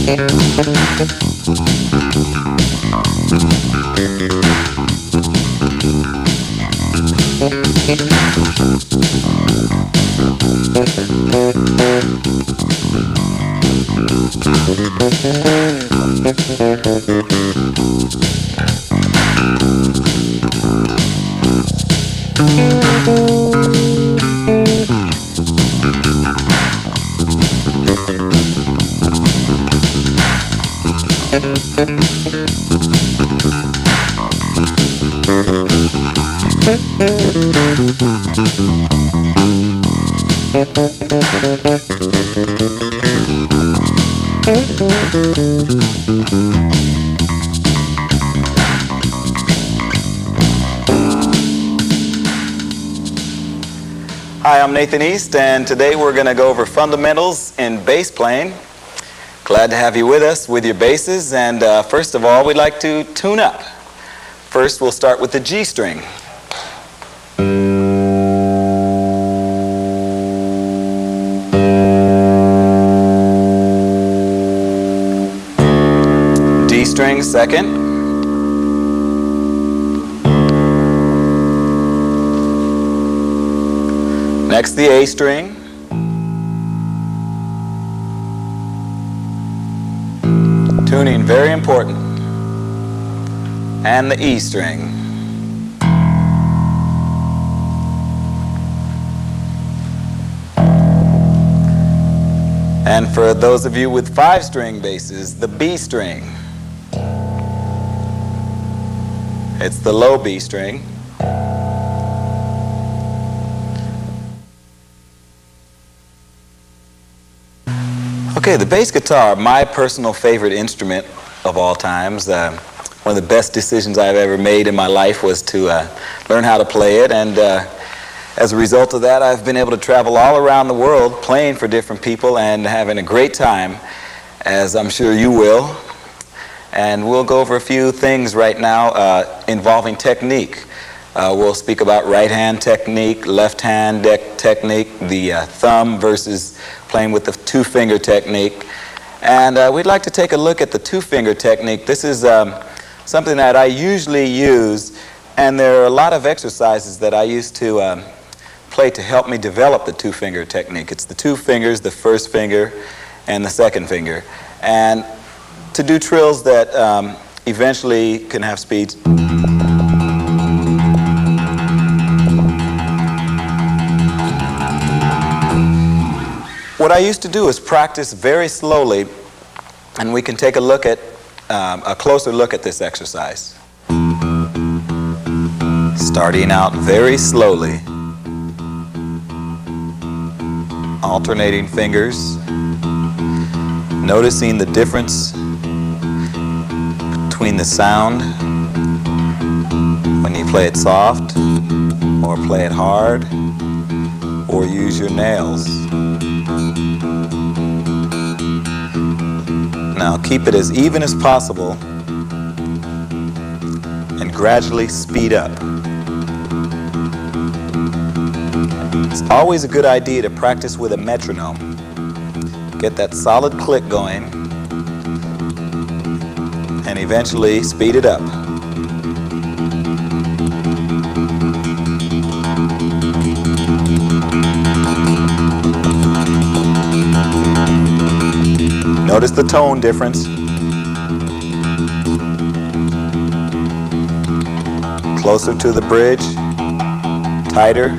Hi, I'm Nathan East, and today we're going to go over fundamentals in bass playing. Glad to have you with us with your basses, and first of all, we'd like to tune up. First, we'll start with the G string. D string second. Next, the A string. Tuning, very important. And the E string. And for those of you with 5-string basses, the B string. It's the low B string. Okay, the bass guitar, my personal favorite instrument of all times. One of the best decisions I've ever made in my life was to learn how to play it, and as a result of that, I've been able to travel all around the world playing for different people and having a great time, as I'm sure you will. And we'll go over a few things right now involving technique. We'll speak about right-hand technique, left-hand technique, the thumb versus playing with the two-finger technique. And we'd like to take a look at the two-finger technique. This is something that I usually use, and there are a lot of exercises that I used to play to help me develop the two-finger technique. It's the two fingers, the first finger, and the second finger. And to do trills that eventually can have speeds. What I used to do is practice very slowly, and we can take a look at a closer look at this exercise. Starting out very slowly, alternating fingers, noticing the difference between the sound when you play it soft or play it hard or use your nails. Now keep it as even as possible and gradually speed up. It's always a good idea to practice with a metronome. Get that solid click going and eventually speed it up. Notice the tone difference. Closer to the bridge, tighter,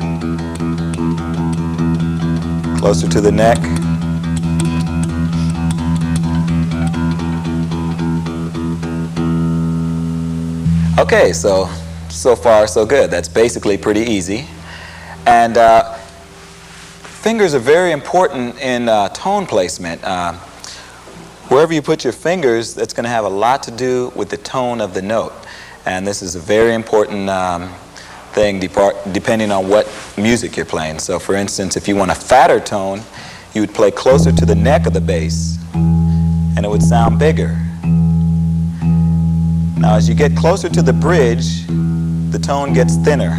closer to the neck. Okay, so far so good. That's basically pretty easy. And fingers are very important in tone placement. Wherever you put your fingers, that's going to have a lot to do with the tone of the note. And this is a very important thing depending on what music you're playing. So for instance, if you want a fatter tone, you would play closer to the neck of the bass, and it would sound bigger. Now as you get closer to the bridge, the tone gets thinner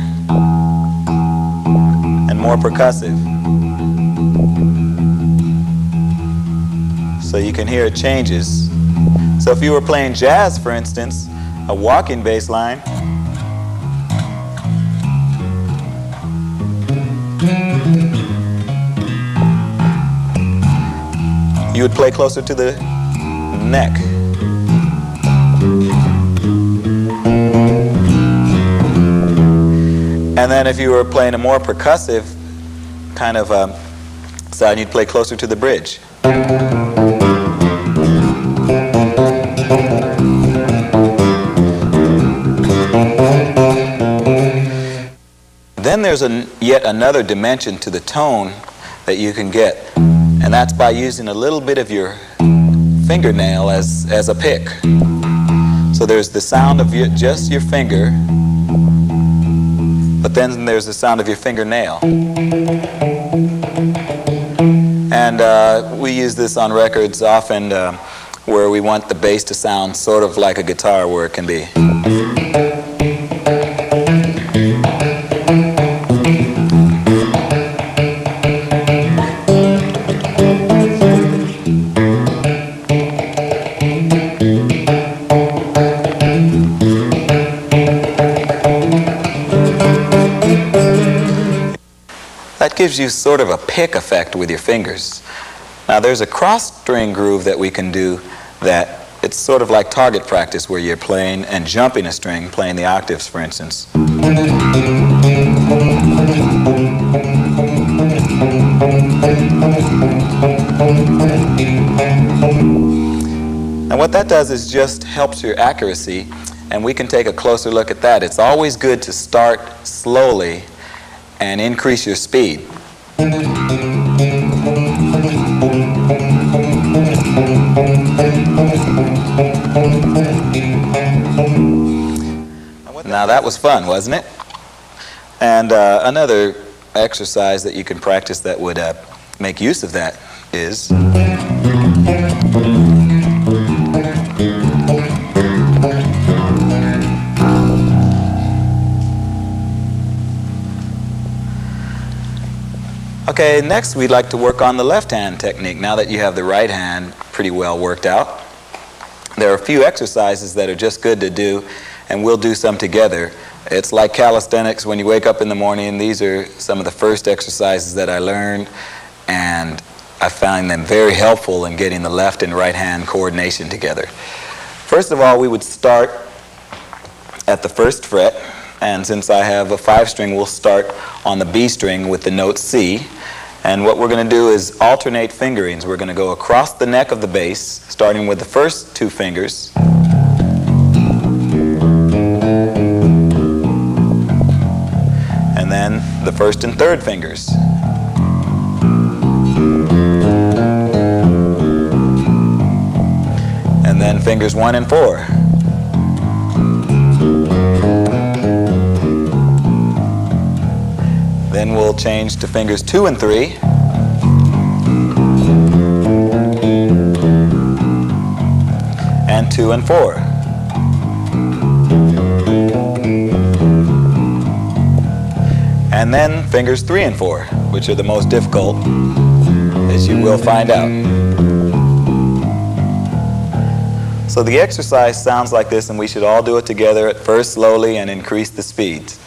and more percussive. So you can hear it changes. So if you were playing jazz, for instance, a walking bass line, you would play closer to the neck. And then if you were playing a more percussive kind of sound, you'd play closer to the bridge. Then there's yet another dimension to the tone that you can get, and that's by using a little bit of your fingernail as a pick. So there's the sound of just your finger, but then there's the sound of your fingernail. And we use this on records often where we want the bass to sound sort of like a guitar where it can be. That gives you sort of a pick effect with your fingers. Now there's a cross string groove that we can do that it's sort of like target practice where you're playing and jumping a string, playing the octaves, for instance. And what that does is just helps your accuracy, and we can take a closer look at that. It's always good to start slowly and increase your speed. Now that was fun, wasn't it? And another exercise that you can practice that would make use of that is okay, next we'd like to work on the left hand technique. Now that you have the right hand pretty well worked out, there are a few exercises that are just good to do, and we'll do some together. It's like calisthenics when you wake up in the morning. These are some of the first exercises that I learned, and I find them very helpful in getting the left and right hand coordination together. First of all, we would start at the first fret, and since I have a 5-string, we'll start on the B string with the note C. And what we're going to do is alternate fingerings. We're going to go across the neck of the bass, starting with the first 2 fingers. And then the first and third fingers. And then fingers 1 and 4. Then we'll change to fingers 2 and 3. And 2 and 4. And then fingers 3 and 4, which are the most difficult, as you will find out. So the exercise sounds like this, and we should all do it together at first slowly and increase the speeds.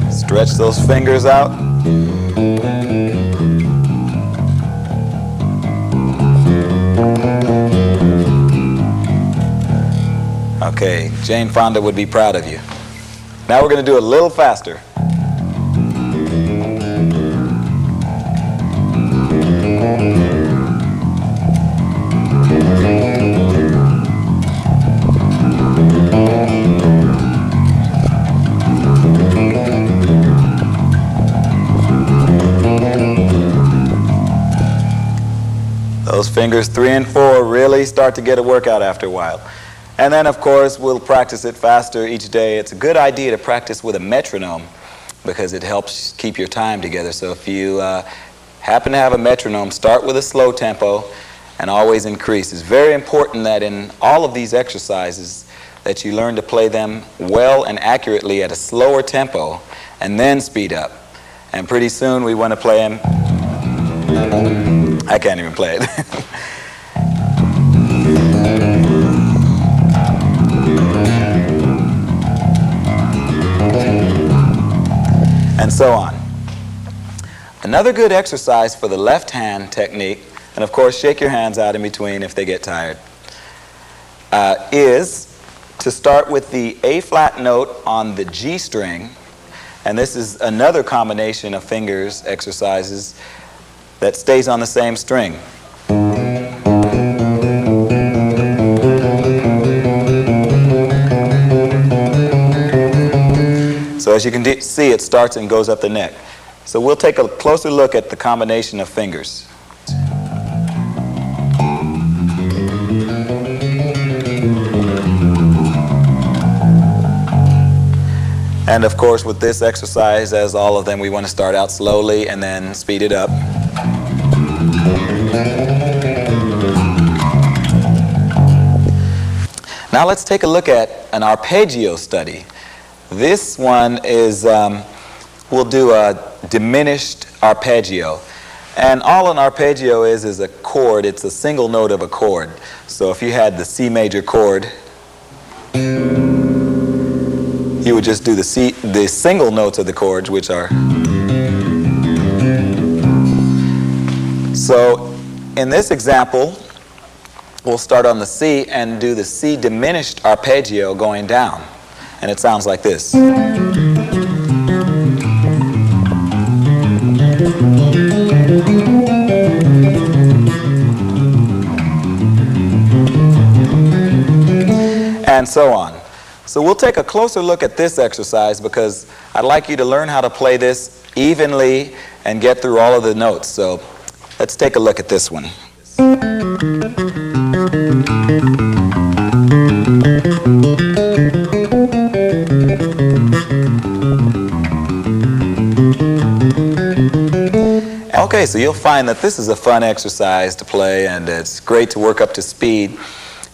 Stretch those fingers out. Okay, Jane Fonda would be proud of you. Now we're going to do it a little faster. Those fingers 3 and 4 really start to get a workout after a while. And then, of course, we'll practice it faster each day. It's a good idea to practice with a metronome because it helps keep your time together. So if you happen to have a metronome, start with a slow tempo and always increase. It's very important that in all of these exercises that you learn to play them well and accurately at a slower tempo and then speed up. And pretty soon we want to play them. I can't even play it. And so on. Another good exercise for the left hand technique, and of course shake your hands out in between if they get tired, is to start with the A flat note on the G string, and this is another combination of fingers exercises that stays on the same string. So as you can see, it starts and goes up the neck. So we'll take a closer look at the combination of fingers. And of course, with this exercise, as all of them, we want to start out slowly and then speed it up. Now let's take a look at an arpeggio study. This one is, we'll do a diminished arpeggio. And all an arpeggio is a chord. It's a single note of a chord. So if you had the C major chord, you would just do the single notes of the chords, which are. So in this example, we'll start on the C and do the C diminished arpeggio going down. And it sounds like this. And so on. So we'll take a closer look at this exercise because I'd like you to learn how to play this evenly and get through all of the notes. So let's take a look at this one. Okay, so you'll find that this is a fun exercise to play, and it's great to work up to speed.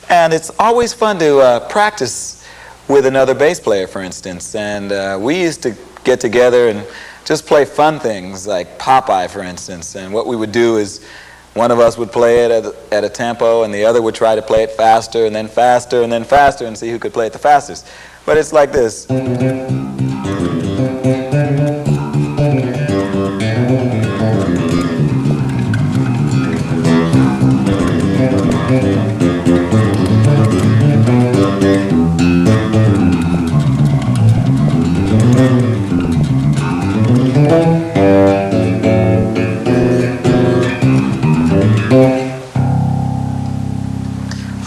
And it's always fun to practice with another bass player, for instance. And we used to get together and just play fun things like Popeye, for instance. And what we would do is one of us would play it at a tempo, and the other would try to play it faster, and then faster, and then faster, and see who could play it the fastest. But it's like this.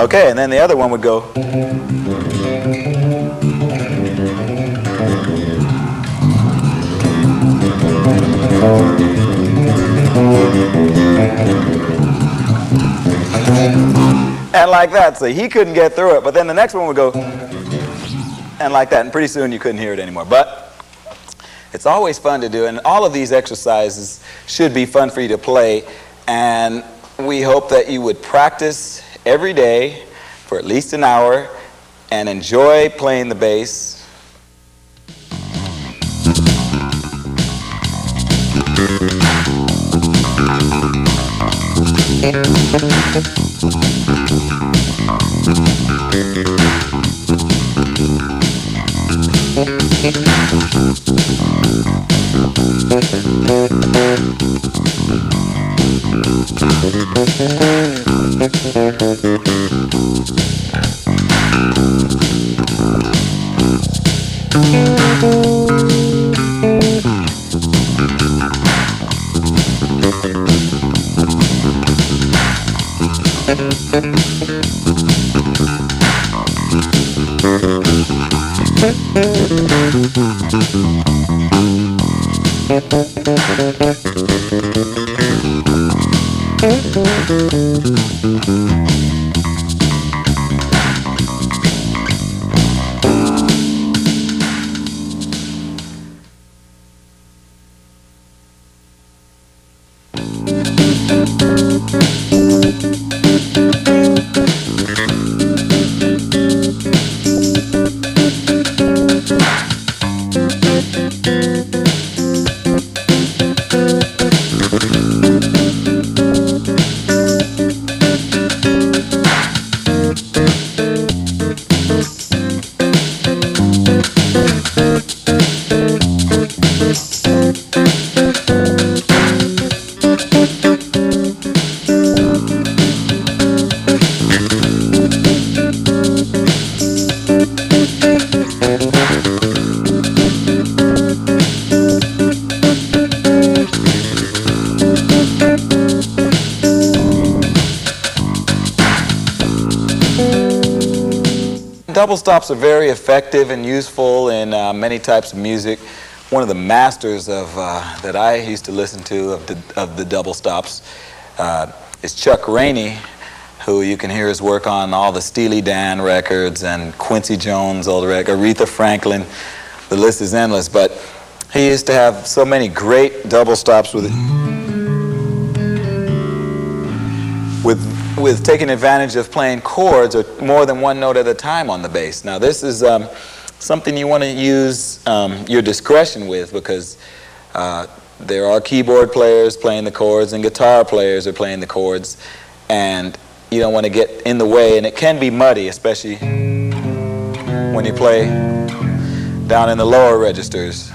Okay, and then the other one would go. And like that, so he couldn't get through it, but then the next one would go, and like that, and pretty soon you couldn't hear it anymore. But it's always fun to do, and all of these exercises should be fun for you to play, and we hope that you would practice every day for at least an hour and enjoy playing the bass. double stops are very effective and useful in many types of music. One of the masters of that I used to listen to of the double stops is Chuck Rainey, who you can hear his work on all the Steely Dan records and Quincy Jones old record, Aretha Franklin. The list is endless, but he used to have so many great double stops with taking advantage of playing chords or more than one note at a time on the bass. Now this is something you want to use your discretion with, because there are keyboard players playing the chords and guitar players are playing the chords, and you don't want to get in the way, and it can be muddy, especially when you play down in the lower registers.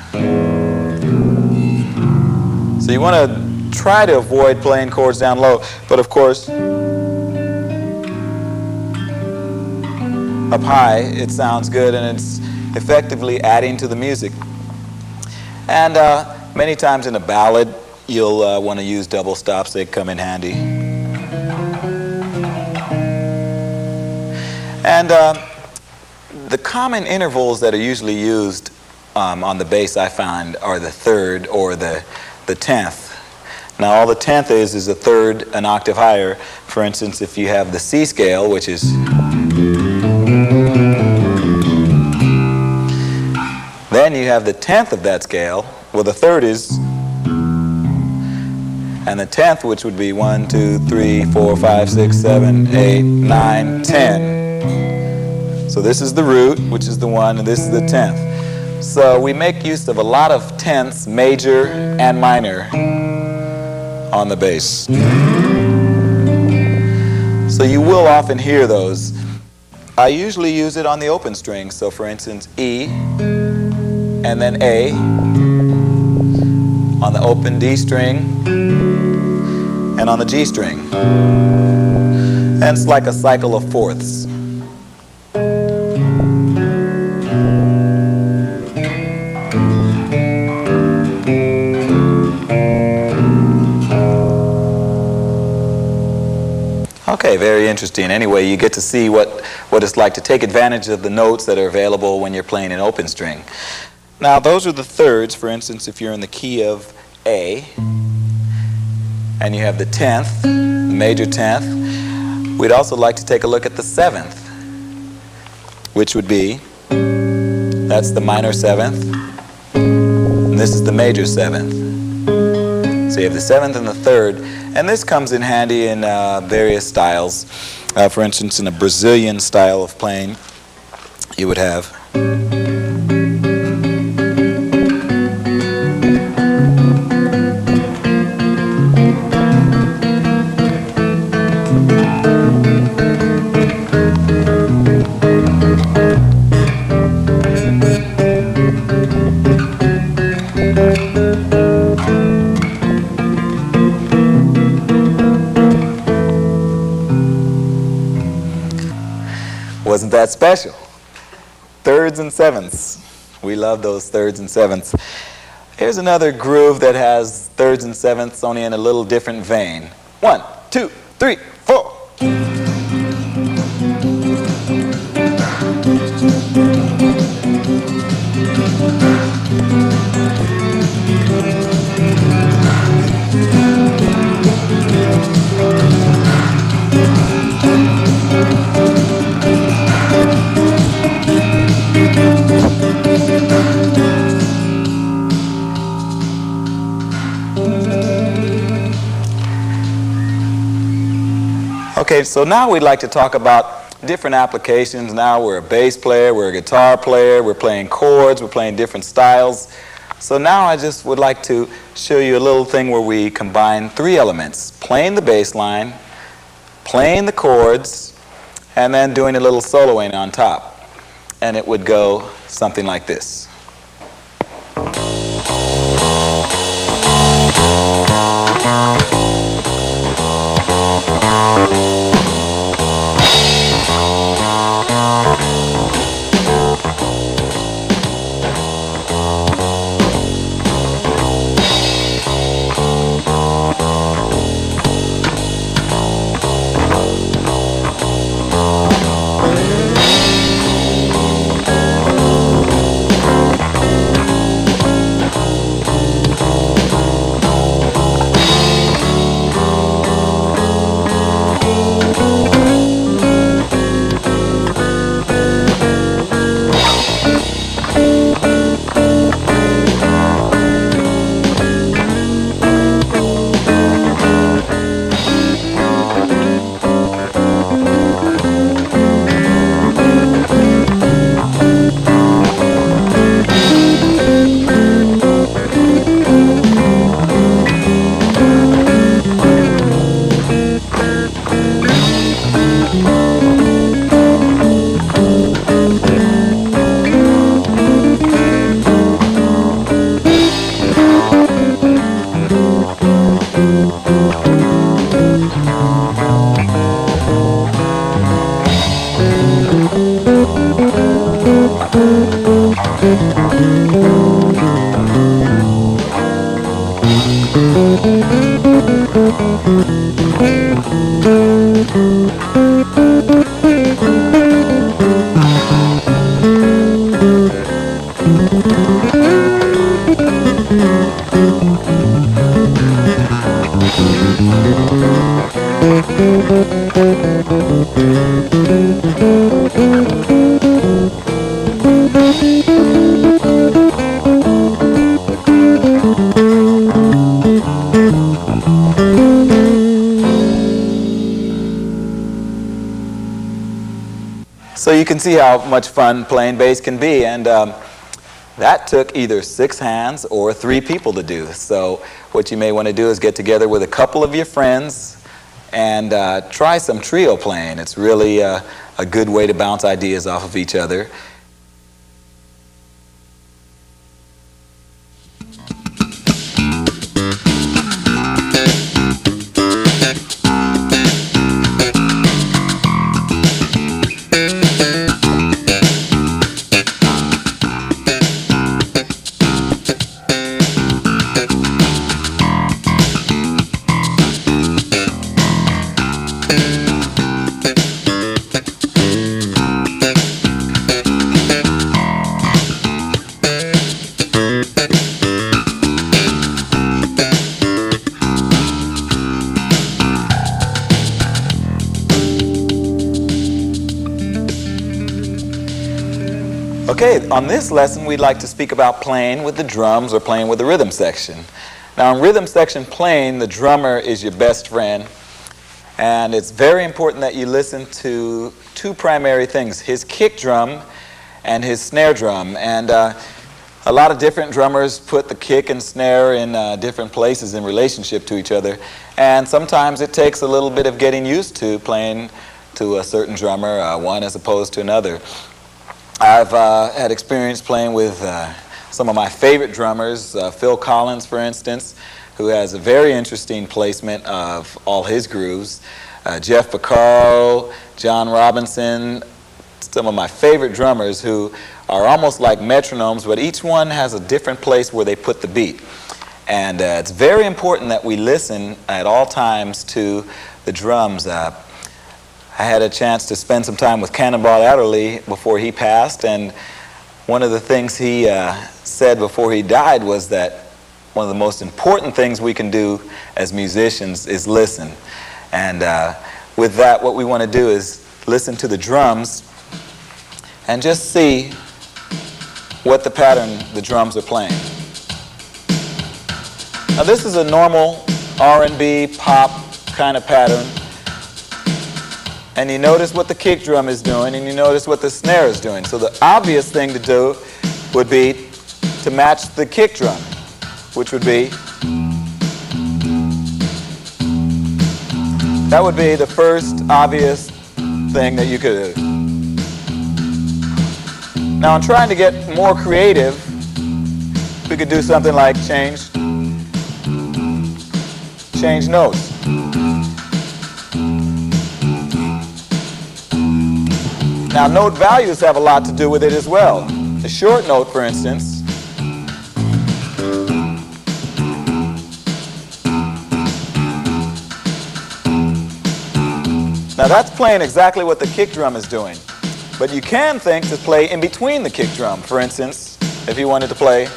So you want to try to avoid playing chords down low, but of course up high it sounds good and it's effectively adding to the music. And many times in a ballad you'll want to use double stops. They come in handy. And the common intervals that are usually used on the bass, I find, are the third or the 10th. Now all the 10th is a third an octave higher. For instance, if you have the C scale, which is, then you have the 10th of that scale. Well, the third is, and the 10th, which would be 1, 2, 3, 4, 5, 6, 7, 8, 9, 10. So this is the root, which is the 1, and this is the 10th. So we make use of a lot of tenths, major and minor, on the bass. So you will often hear those. I usually use it on the open strings. So for instance, E, and then A, on the open D string, and on the G string. And it's like a cycle of fourths. Okay, very interesting. Anyway, you get to see what it's like to take advantage of the notes that are available when you're playing an open string. Now, those are the thirds. For instance, if you're in the key of A, and you have the 10th, the major 10th, we'd also like to take a look at the 7th, which would be, that's the minor 7th, and this is the major 7th. So you have the 7th and the 3rd. And this comes in handy in various styles. For instance, in a Brazilian style of playing, you would have wasn't that special? Thirds and sevenths. We love those thirds and sevenths. Here's another groove that has thirds and sevenths, only in a little different vein. 1, 2, 3, 4. Okay, so now we'd like to talk about different applications. Now we're a bass player, we're a guitar player, we're playing chords, we're playing different styles. So now I just would like to show you a little thing where we combine three elements: playing the bass line, playing the chords, and then doing a little soloing on top. And it would go something like this. So you can see how much fun playing bass can be, and that took either 6 hands or 3 people to do. So what you may want to do is get together with a couple of your friends and try some trio playing. It's really a good way to bounce ideas off of each other. Okay, on this lesson we'd like to speak about playing with the drums or playing with the rhythm section. Now in rhythm section playing, the drummer is your best friend, and it's very important that you listen to 2 primary things, his kick drum and his snare drum. And a lot of different drummers put the kick and snare in different places in relationship to each other, and sometimes it takes a little bit of getting used to playing to a certain drummer, one as opposed to another. I've had experience playing with some of my favorite drummers, Phil Collins, for instance, who has a very interesting placement of all his grooves, Jeff Vaccaro, John Robinson, some of my favorite drummers who are almost like metronomes, but each one has a different place where they put the beat. And it's very important that we listen at all times to the drums. I had a chance to spend some time with Cannonball Adderley before he passed, and one of the things he said before he died was that one of the most important things we can do as musicians is listen. And with that, what we want to do is listen to the drums and just see what the pattern the drums are playing. Now this is a normal R&B pop kind of pattern. And you notice what the kick drum is doing, and you notice what the snare is doing. So the obvious thing to do would be to match the kick drum, which would be, that would be the first obvious thing that you could do. Now I'm trying to get more creative. We could do something like change notes. Now, note values have a lot to do with it as well. The short note, for instance, now that's playing exactly what the kick drum is doing. But you can think to play in between the kick drum. For instance, if you wanted to play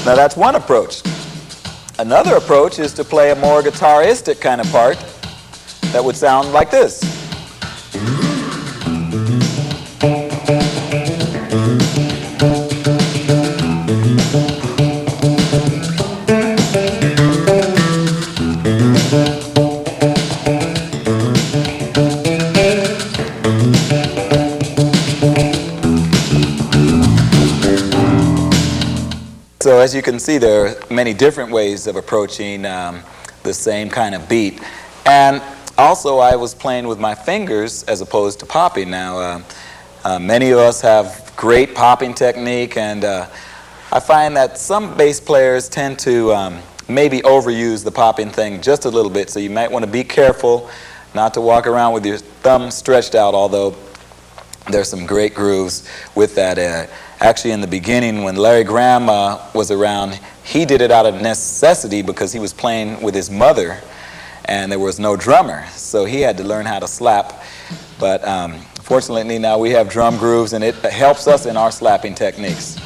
now that's one approach. Another approach is to play a more guitaristic kind of part that would sound like this. So as you can see, there are many different ways of approaching the same kind of beat. And also, I was playing with my fingers as opposed to popping. Now, many of us have great popping technique, and I find that some bass players tend to maybe overuse the popping thing just a little bit, so you might want to be careful not to walk around with your thumb stretched out, although there's some great grooves with that. Actually, in the beginning, when Larry Graham was around, he did it out of necessity because he was playing with his mother and there was no drummer, so he had to learn how to slap. But fortunately, now we have drum grooves, and it helps us in our slapping techniques.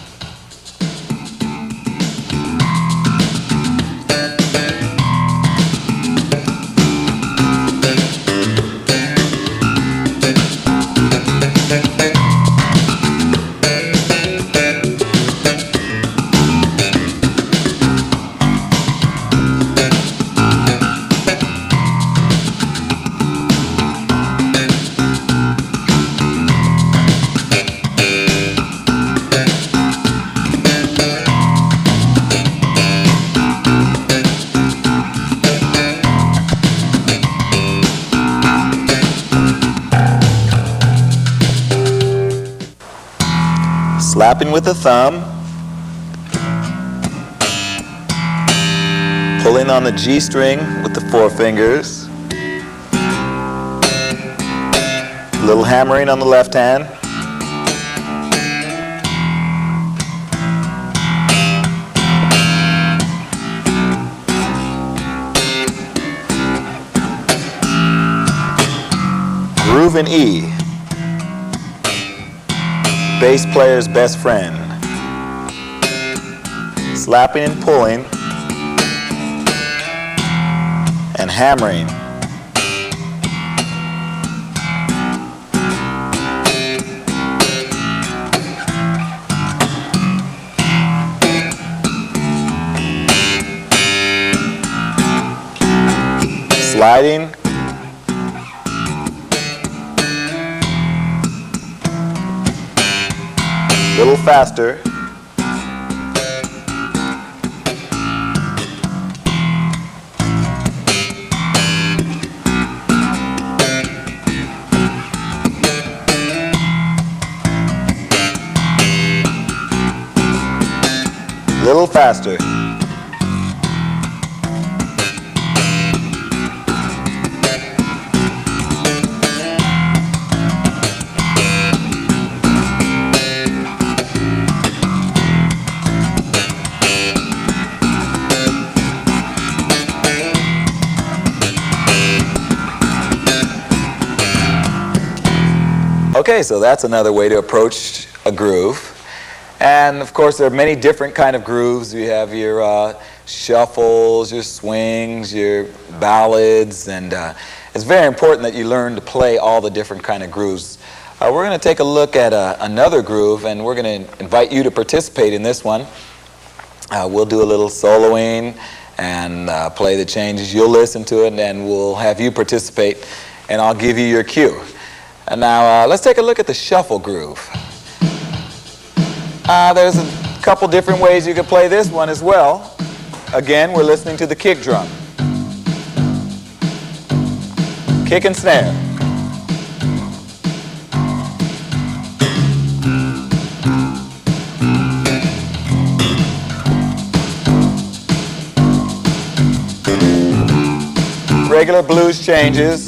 Slapping with the thumb, pulling on the G string with the forefingers, a little hammering on the left hand, groove in E, bass player's best friend. Slapping and pulling and hammering. Sliding. A little faster. A little faster. Okay, so that's another way to approach a groove. And of course, there are many different kind of grooves. You have your shuffles, your swings, your ballads, and it's very important that you learn to play all the different kind of grooves. We're going to take a look at another groove, and we're going to invite you to participate in this one. We'll do a little soloing and play the changes. You'll listen to it, and we'll have you participate, and I'll give you your cue. And now let's take a look at the shuffle groove. There's a couple different ways you could play this one as well. Again, we're listening to the kick drum. Kick and snare. Regular blues changes.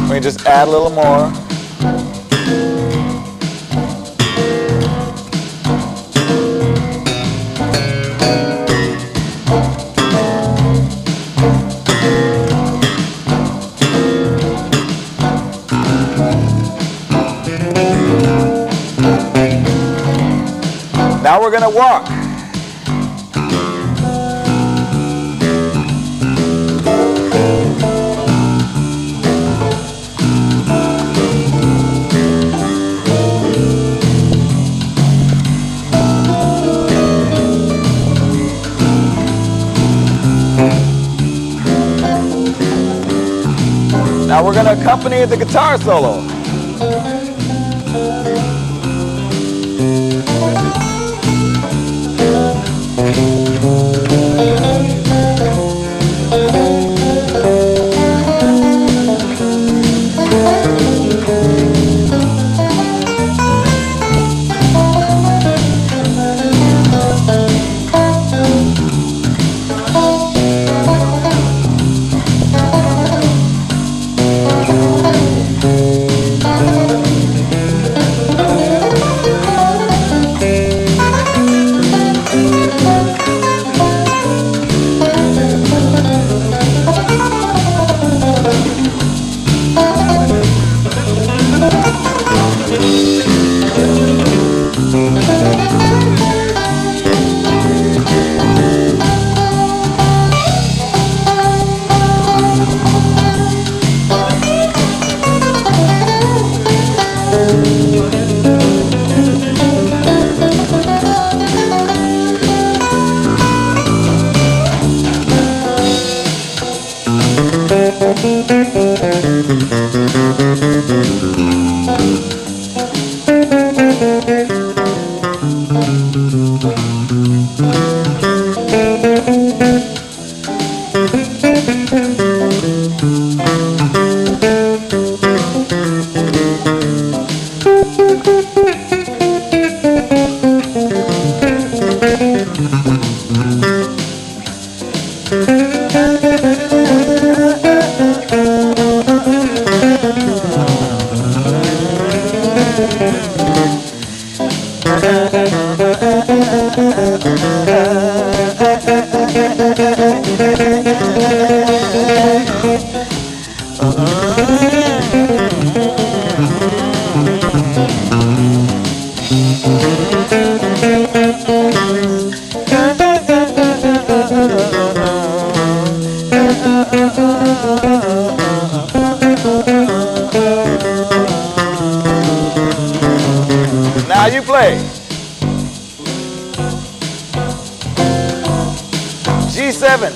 We can just add a little more. Now we're going to walk. Now we're going to accompany the guitar solo. Now you play. G7.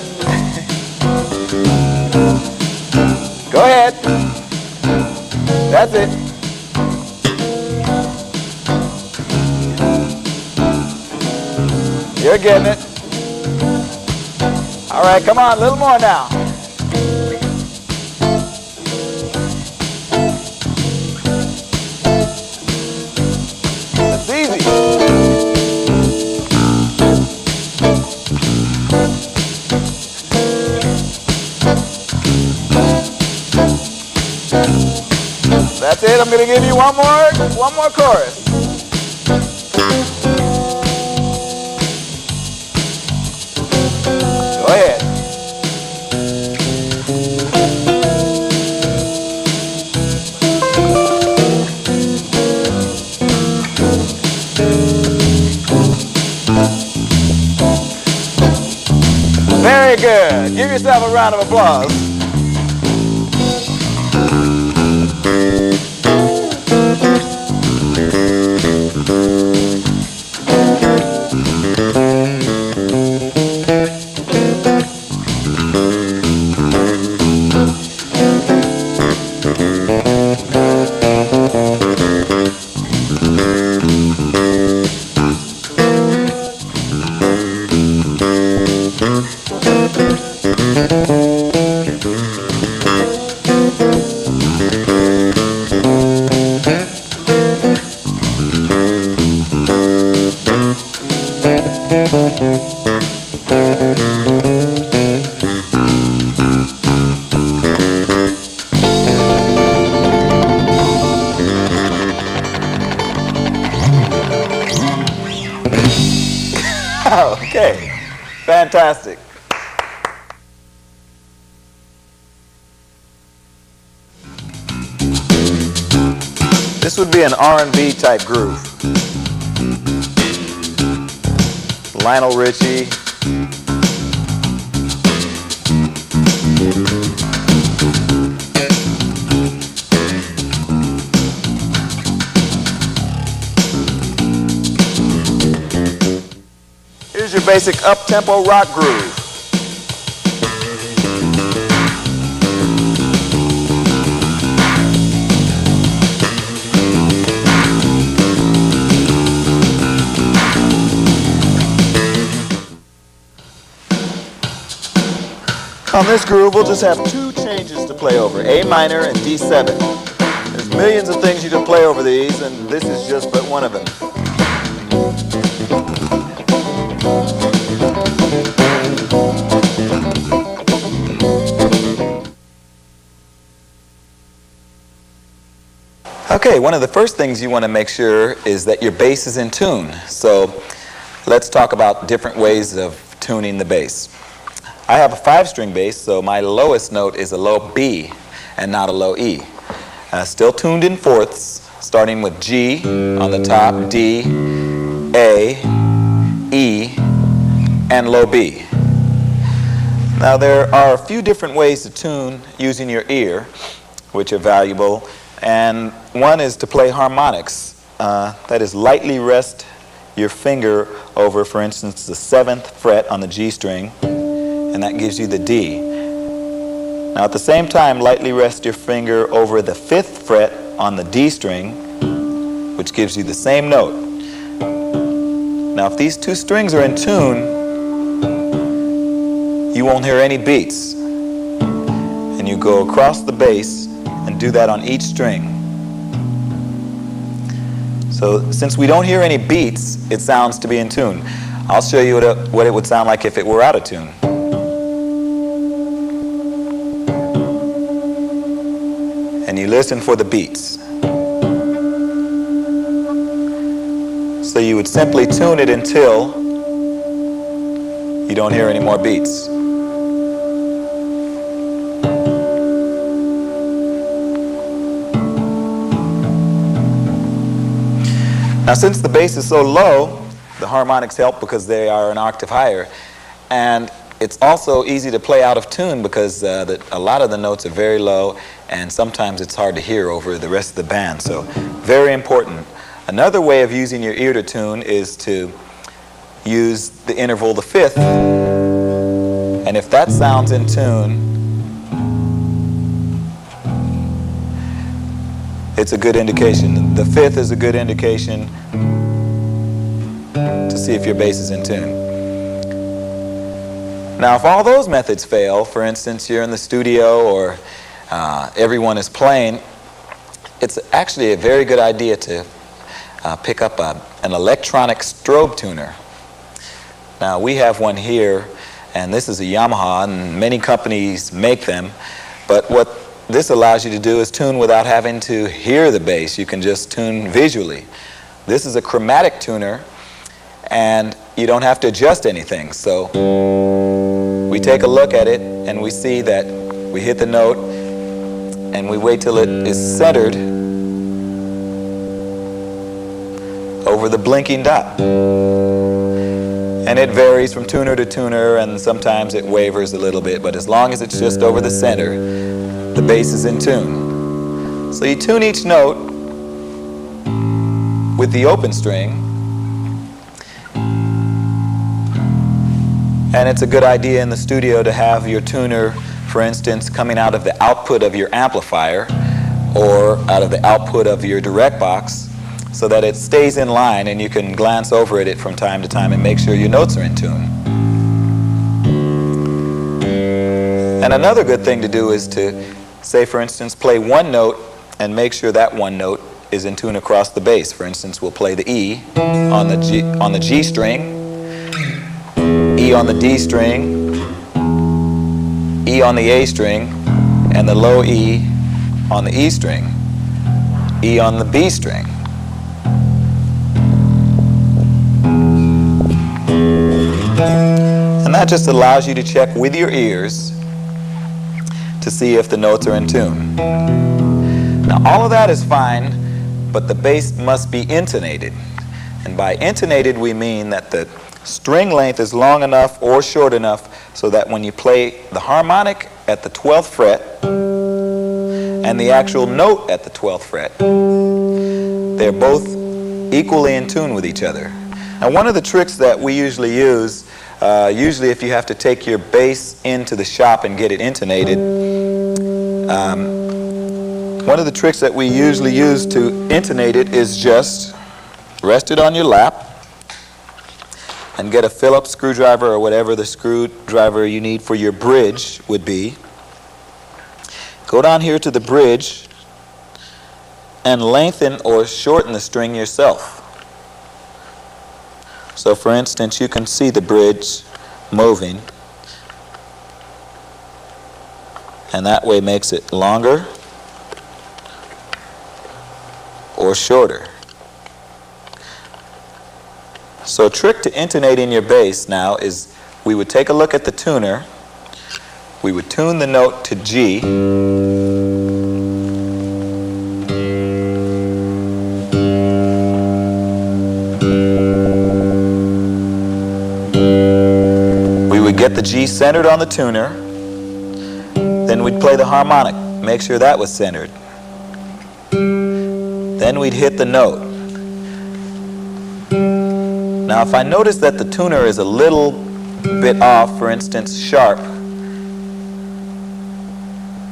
Go ahead. That's it. You're getting it. All right, come on, a little more now. It's easy. That's it. I'm going to give you one more chorus. Go ahead. Very good. Give yourself a round of applause. Okay, fantastic. This would be an R&B type groove. Lionel Richie. Here's your basic up-tempo rock groove. On this groove, we'll just have two changes to play over, A minor and D7. There's millions of things you can play over these, and this is just but one of them. Okay, one of the first things you want to make sure is that your bass is in tune. So let's talk about different ways of tuning the bass. I have a 5-string bass, so my lowest note is a low B and not a low E. Still tuned in fourths, starting with G on the top, D, A, E, and low B. Now there are a few different ways to tune using your ear, which are valuable, And one is to play harmonics. That is, lightly rest your finger over, for instance, the 7th fret on the G string, and that gives you the D. Now at the same time, lightly rest your finger over the 5th fret on the D string, which gives you the same note. Now if these two strings are in tune, you won't hear any beats. And you go across the bass and do that on each string. So since we don't hear any beats, it sounds to be in tune. I'll show you what it would sound like if it were out of tune. And you listen for the beats. So you would simply tune it until you don't hear any more beats. Now since the bass is so low, the harmonics help because they are an octave higher, and it's also easy to play out of tune because a lot of the notes are very low, and sometimes it's hard to hear over the rest of the band, so very important. Another way of using your ear to tune is to use the interval, the 5th, and if that sounds in tune, it's a good indication. The 5th is a good indication to see if your bass is in tune. Now if all those methods fail, for instance you're in the studio or everyone is playing, it's actually a very good idea to pick up an electronic strobe tuner. Now we have one here, and this is a Yamaha, and many companies make them, but what this allows you to do is tune without having to hear the bass. You can just tune visually. This is a chromatic tuner, and you don't have to adjust anything. So we take a look at it, and we see that we hit the note, and we wait till it is centered over the blinking dot. And it varies from tuner to tuner, and sometimes it wavers a little bit, but as long as it's just over the center, the bass is in tune. So you tune each note with the open string, and it's a good idea in the studio to have your tuner, for instance, coming out of the output of your amplifier or out of the output of your direct box, so that it stays in line and you can glance over it from time to time and make sure your notes are in tune. And another good thing to do is to, say for instance, play one note and make sure that one note is in tune across the bass. For instance, we'll play the E on the G string, E on the D string, E on the A string, and the low E on the E string, E on the B string. And that just allows you to check with your ears to see if the notes are in tune. Now all of that is fine, but the bass must be intonated. And by intonated we mean that the string length is long enough or short enough so that when you play the harmonic at the 12th fret and the actual note at the 12th fret, they're both equally in tune with each other. Now one of the tricks that we usually use, usually if you have to take your bass into the shop and get it intonated, one of the tricks that we usually use to intonate it is just rest it on your lap and get a Phillips screwdriver or whatever the screwdriver you need for your bridge would be. Go down here to the bridge and lengthen or shorten the string yourself. So for instance, you can see the bridge moving, and that way makes it longer or shorter. So a trick to intonating your bass now is we would take a look at the tuner, we would tune the note to G, we would get the G centered on the tuner, then we'd play the harmonic, make sure that was centered. Then we'd hit the note. Now if I notice that the tuner is a little bit off, for instance sharp,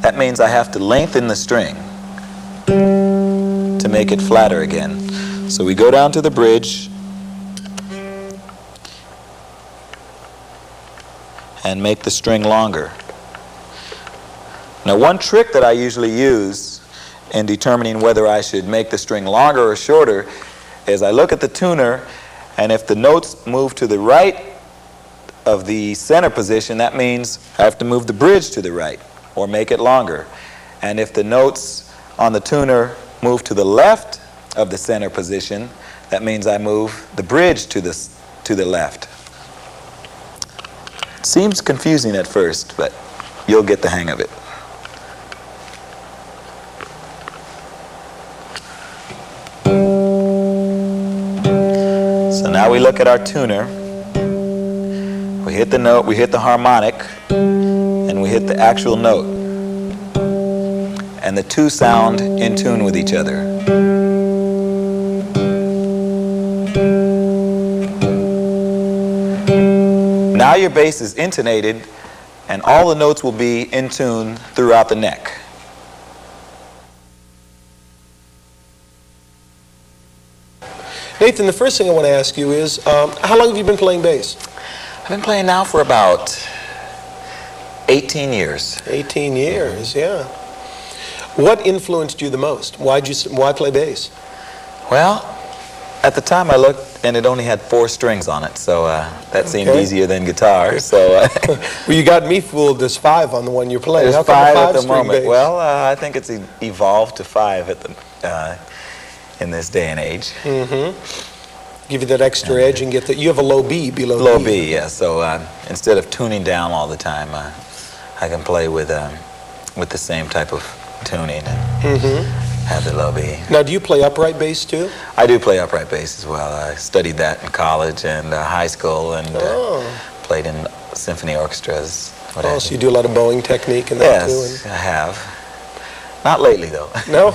that means I have to lengthen the string to make it flatter again. So we go down to the bridge and make the string longer. Now one trick that I usually use in determining whether I should make the string longer or shorter is I look at the tuner, and if the notes move to the right of the center position, that means I have to move the bridge to the right or make it longer. And if the notes on the tuner move to the left of the center position, that means I move the bridge to the left. It seems confusing at first, but you'll get the hang of it. So now we look at our tuner. We hit the note, we hit the harmonic, and we hit the actual note. And the two sound in tune with each other. Now your bass is intonated, and all the notes will be in tune throughout the neck. Nathan, the first thing I want to ask you is, how long have you been playing bass? I've been playing now for about 18 years. 18 years, yeah. What influenced you the most? Why play bass? Well, at the time I looked and it only had 4 strings on it, so that seemed easier than guitar. So, well, you got me fooled. There's 5 on the one you're playing. There's 5 at the moment. Bass? Well, I think it's evolved to 5 at the in this day and age. Mm-hmm. Give you that extra edge and get that. You have a low B below. Low B, yeah. So instead of tuning down all the time, I can play with the same type of tuning and have the low B. Now, do you play upright bass too? I do play upright bass as well. I studied that in college and high school, and played in symphony orchestras. Oh, so you do a lot of bowing technique and that too? Yes, I have. Not lately, though. No?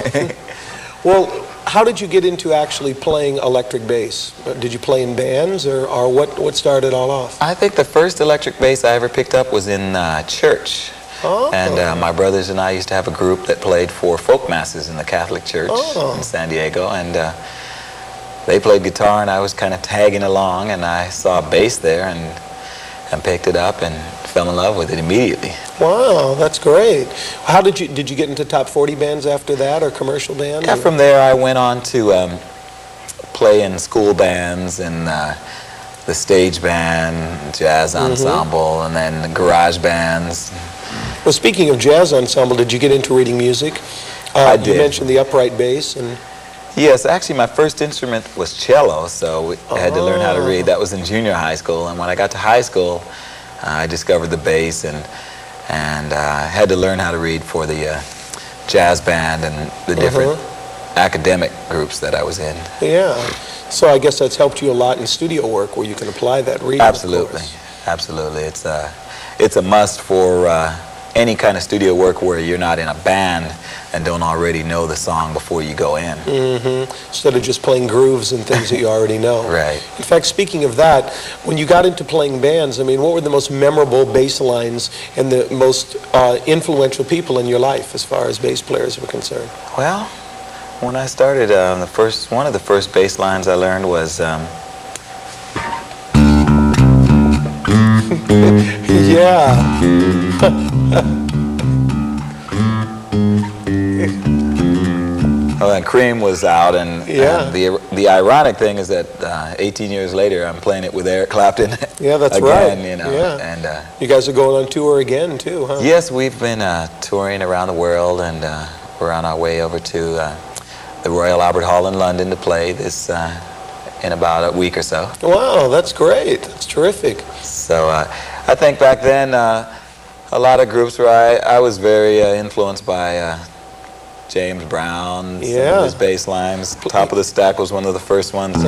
Well, how did you get into actually playing electric bass? Did you play in bands, or what started it all off? I think the first electric bass I ever picked up was in church. Oh. And my brothers and I used to have a group that played for folk masses in the Catholic Church in San Diego, and they played guitar and I was kind of tagging along, and I saw a bass there and picked it up and fell in love with it immediately. Wow, that's great. How did you get into top 40 bands after that, or commercial bands? Yeah, from there I went on to play in school bands and the stage band, jazz ensemble, and then the garage bands. Well, speaking of jazz ensemble, did you get into reading music? I did. You mentioned the upright bass. And yes, actually my first instrument was cello, so I had to learn how to read. That was in junior high school, and when I got to high school, I discovered the bass and had to learn how to read for the jazz band and the different academic groups that I was in. Yeah, so I guess that's helped you a lot in studio work, where you can apply that reading. Absolutely, absolutely. It's a must for any kind of studio work where you're not in a band and don't already know the song before you go in. Instead of just playing grooves and things that you already know. Right. In fact, speaking of that, when you got into playing bands, I mean, what were the most memorable bass lines and the most influential people in your life as far as bass players were concerned? Well, when I started, one of the first bass lines I learned was Oh, and Cream was out, and the ironic thing is that 18 years later, I'm playing it with Eric Clapton. Yeah, that's again, right. You know, yeah. And you guys are going on tour again too, huh? Yes, we've been touring around the world, and we're on our way over to the Royal Albert Hall in London to play this in about a week or so. Wow, that's great. That's terrific. So I think back then, a lot of groups where I was very influenced by James Brown, some of his bass lines. Top of the Stack was one of the first ones.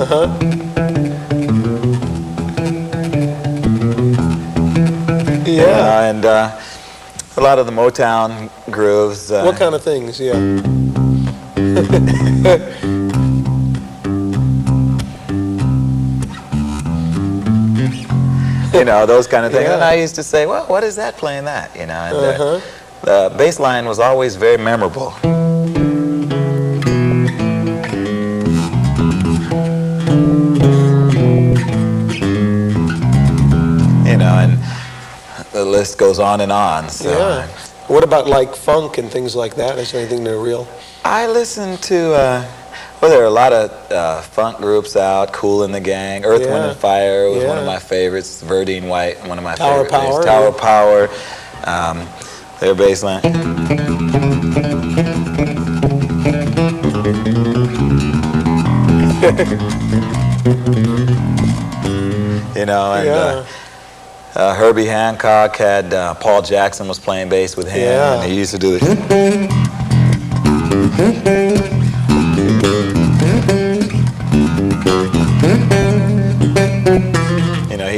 Yeah. And a lot of the Motown grooves. What kind of things? Yeah. know, those kind of things. Yeah. And I used to say, well, what is that playing that? You know, and the bass line was always very memorable. You know, and the list goes on and on. So Yeah. What about like funk and things like that? Is there anything they're real? I listen to, well, there are a lot of funk groups out, Kool and the Gang, Earth, Wind and Fire was one of my favorites, Verdine White, one of my Tower favorite Power, bands. Tower Power, their bass line. You know, and Herbie Hancock had, Paul Jackson was playing bass with him, and he used to do this. You know,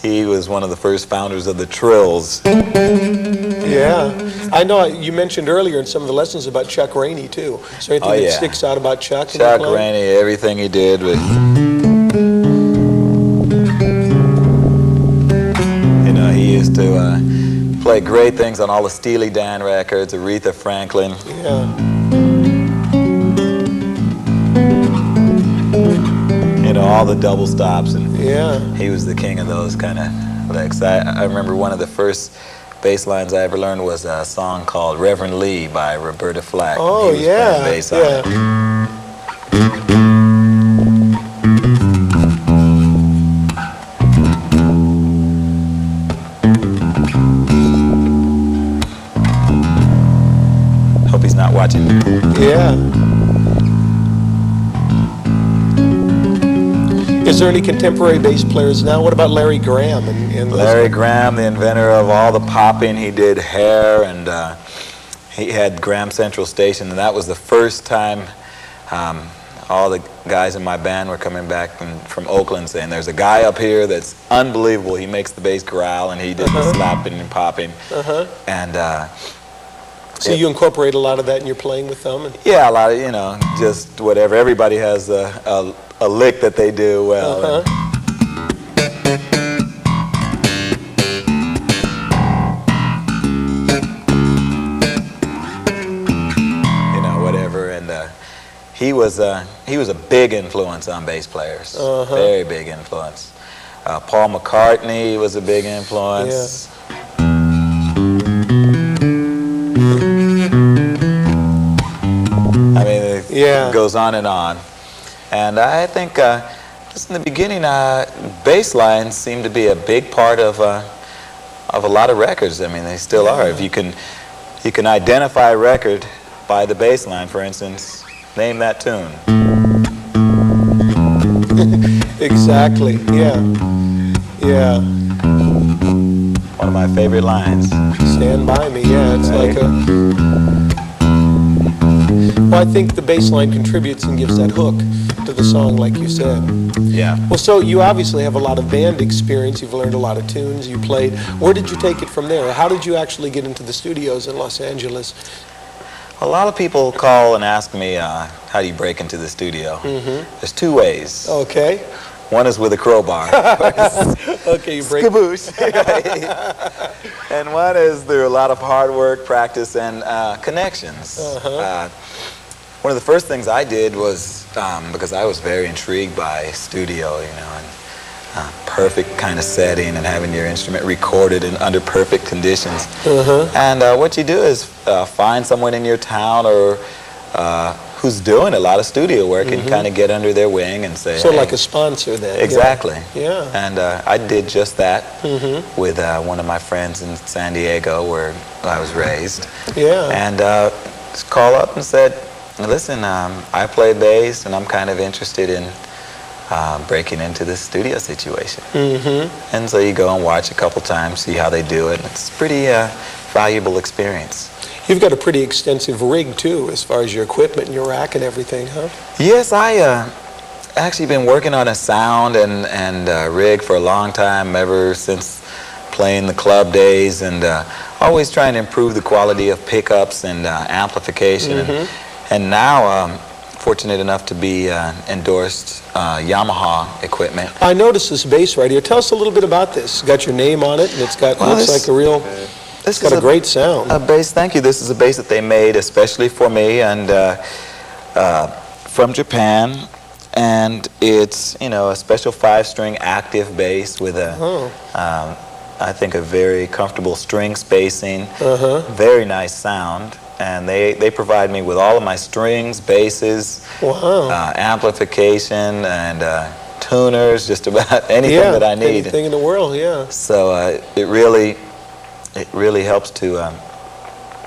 he was one of the first founders of the Trills. Yeah. I know you mentioned earlier in some of the lessons about Chuck Rainey, too. Is there anything that sticks out about Chuck? Chuck Rainey, everything he did was... You know, he used to play great things on all the Steely Dan records, Aretha Franklin. Yeah. You know, all the double stops, and Yeah. he was the king of those kind of licks. I remember one of the first bass lines I ever learned was a song called Reverend Lee by Roberta Flack. Oh, He was playing bass on it. Hope he's not watching. Yeah. Is there any contemporary bass players now? What about Larry Graham? And Larry Graham, the inventor of all the popping, he did Hair, and he had Graham Central Station, and that was the first time all the guys in my band were coming back from Oakland saying, there's a guy up here that's unbelievable. He makes the bass growl, and he did the slapping and popping. And so you incorporate a lot of that in your playing with them? yeah, a lot of, you know, just whatever. Everybody has a lick that they do well. You know, whatever. And he was a big influence on bass players. Very big influence. Paul McCartney was a big influence. I mean, it goes on and on. And I think just in the beginning, bass lines seem to be a big part of a lot of records. I mean, they still are. If you can identify a record by the bass line, for instance, name that tune. Exactly. Yeah. Yeah. One of my favorite lines. Stand by me. Yeah, it's like a... Well, I think the bass line contributes and gives that hook to the song, like you said. Yeah. Well, so you obviously have a lot of band experience. You've learned a lot of tunes. You played. Where did you take it from there? How did you actually get into the studios in Los Angeles? A lot of people call and ask me, how do you break into the studio? There's two ways. Okay. One is with a crowbar. Okay, you break. Skaboosh. And one is through a lot of hard work, practice, and connections. One of the first things I did was, because I was very intrigued by studio, you know, and perfect kind of setting and having your instrument recorded in under perfect conditions. And what you do is find someone in your town or who's doing a lot of studio work and kind of get under their wing and say, So hey, like a sponsor then. exactly. Yeah. And I did just that with one of my friends in San Diego where I was raised. Yeah. And just call up and said, listen, I play bass and I'm kind of interested in breaking into this studio situation. And so you go and watch a couple times, see how they do it. It's a pretty valuable experience. You've got a pretty extensive rig too, as far as your equipment and your rack and everything, huh? Yes, I actually been working on a sound and rig for a long time, ever since playing the club days, and always trying to improve the quality of pickups and amplification. And now fortunate enough to be endorsed Yamaha equipment. I noticed this bass right here. Tell us a little bit about this. It's got your name on it, and it's got, Well, looks like a real, it's got a great sound. A bass, thank you. This is a bass that they made especially for me and from Japan. And it's, you know, a special 5-string active bass with a, I think, a very comfortable string spacing, very nice sound. And they provide me with all of my strings, basses, amplification, and tuners, just about anything that I need. Anything in the world, yeah. So it really helps to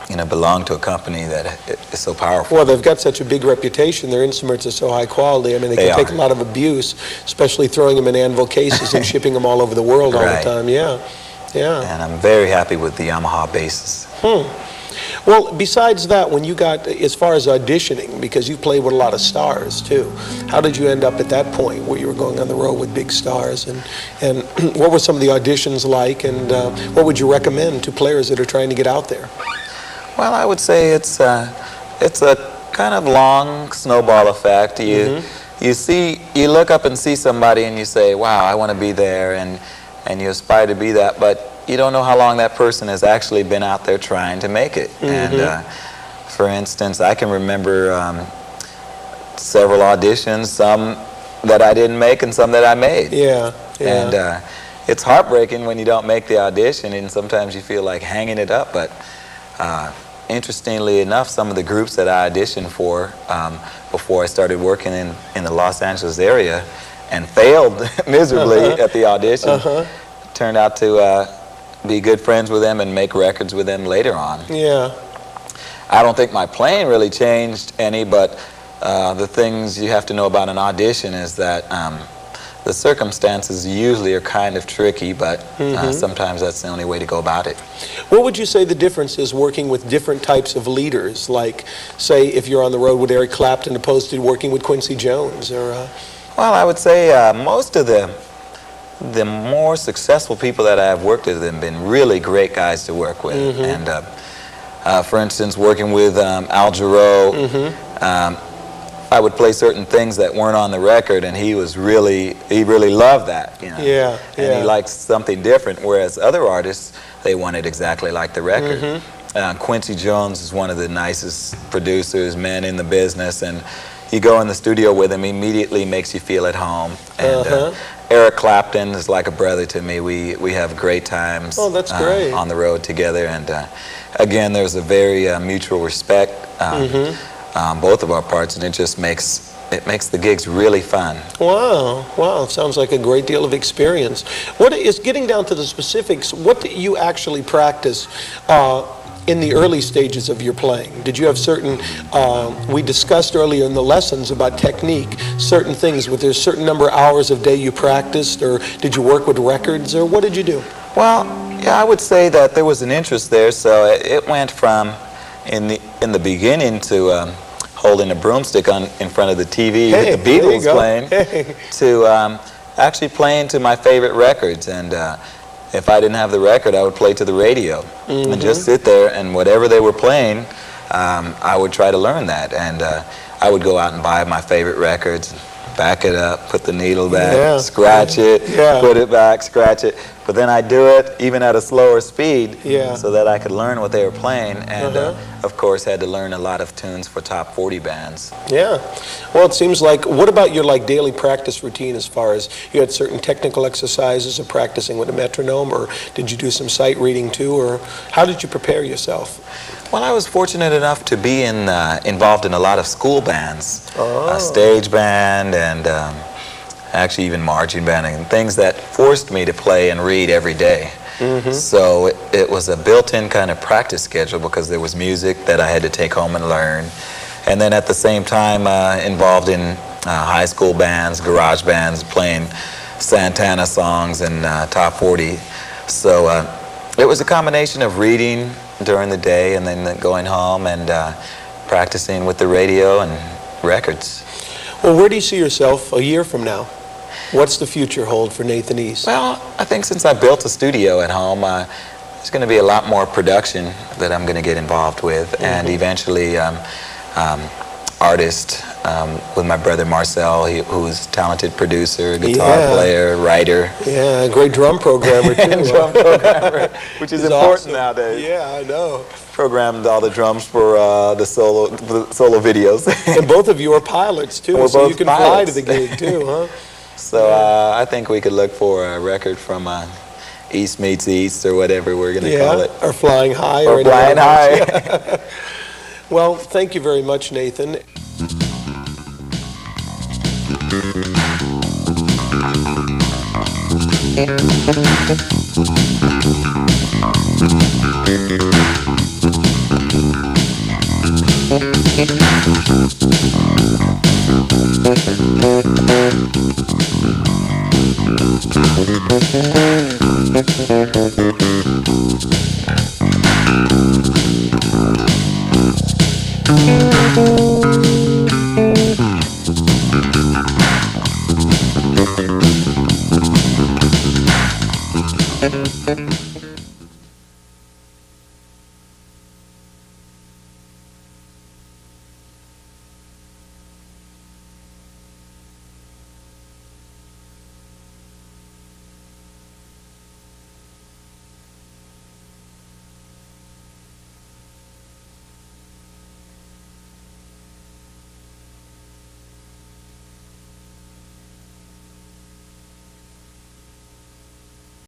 you know, belong to a company that is so powerful. Well, they've got such a big reputation. Their instruments are so high quality. I mean, they can take a lot of abuse, especially throwing them in anvil cases and shipping them all over the world all the time. Yeah, yeah. And I'm very happy with the Yamaha basses. Well, besides that, when you got, as far as auditioning, because you played with a lot of stars too, how did you end up at that point where you were going on the road with big stars? And what were some of the auditions like, and what would you recommend to players that are trying to get out there? Well, I would say it's a kind of long snowball effect. You look up and see somebody and you say, wow, I want to be there, and you aspire to be that, but you don't know how long that person has actually been out there trying to make it. And for instance, I can remember several auditions, some that I didn't make and some that I made. And it's heartbreaking when you don't make the audition, and sometimes you feel like hanging it up, but interestingly enough, some of the groups that I auditioned for before I started working in the Los Angeles area and failed miserably at the audition, turned out to be good friends with them and make records with them later on. I don't think my playing really changed any, but the things you have to know about an audition is that the circumstances usually are kind of tricky, but sometimes that's the only way to go about it. What would you say the difference is working with different types of leaders, like, say, if you're on the road with Eric Clapton opposed to working with Quincy Jones? Or Well, I would say most of the more successful people that I've worked with have been really great guys to work with. And for instance, working with Al Jarreau, I would play certain things that weren't on the record, and he really loved that, you know. And he liked something different, whereas other artists, they wanted exactly like the record. Quincy Jones is one of the nicest producers, men in the business, and you go in the studio with him, he immediately makes you feel at home. And Eric Clapton is like a brother to me. We have great times on the road together, and again, there's a very mutual respect both of our parts, and it just makes the gigs really fun. Wow, sounds like a great deal of experience. What is, getting down to the specifics, what do you actually practice in the early stages of your playing? Did you have certain, we discussed earlier in the lessons about technique, certain things, with there's a certain number of hours of day you practiced, or did you work with records, or what did you do? Well, yeah, I would say that there was an interest there, so it went from in the beginning to holding a broomstick in front of the TV with the Beatles playing, to actually playing to my favorite records. And if I didn't have the record, I would play to the radio and just sit there, and whatever they were playing, I would try to learn that. And I would go out and buy my favorite records, back it up, put the needle back, scratch it, put it back, scratch it. But then I'd do it even at a slower speed so that I could learn what they were playing. And of course, had to learn a lot of tunes for top 40 bands. Well, it seems like, what about your daily practice routine, as far as you had certain technical exercises of practicing with a metronome, or did you do some sight reading too, or how did you prepare yourself? Well, I was fortunate enough to be involved in a lot of school bands, stage band, and actually even marching band, and things that forced me to play and read every day. So it was a built-in kind of practice schedule, because there was music that I had to take home and learn. And then at the same time involved in high school bands, garage bands, playing Santana songs and top 40. So it was a combination of reading during the day and then going home and practicing with the radio and records. Well, where do you see yourself a year from now? What's the future hold for Nathan East? Well, I think since I built a studio at home, there's going to be a lot more production that I'm going to get involved with, and eventually artist with my brother Marcel, who's a talented producer, guitar Yeah. player, writer. Yeah, great drum programmer too. Drum programmer, which is He's important awesome. nowadays. Yeah, I know. Programmed all the drums for the solo videos. And both of you are pilots too, We're so you both can fly pilots. to the gig too, huh? So I think we could look for a record from East Meets East or whatever we're going to call it. Or Flying High. Or anything Flying else. High. Well, thank you very much, Nathan.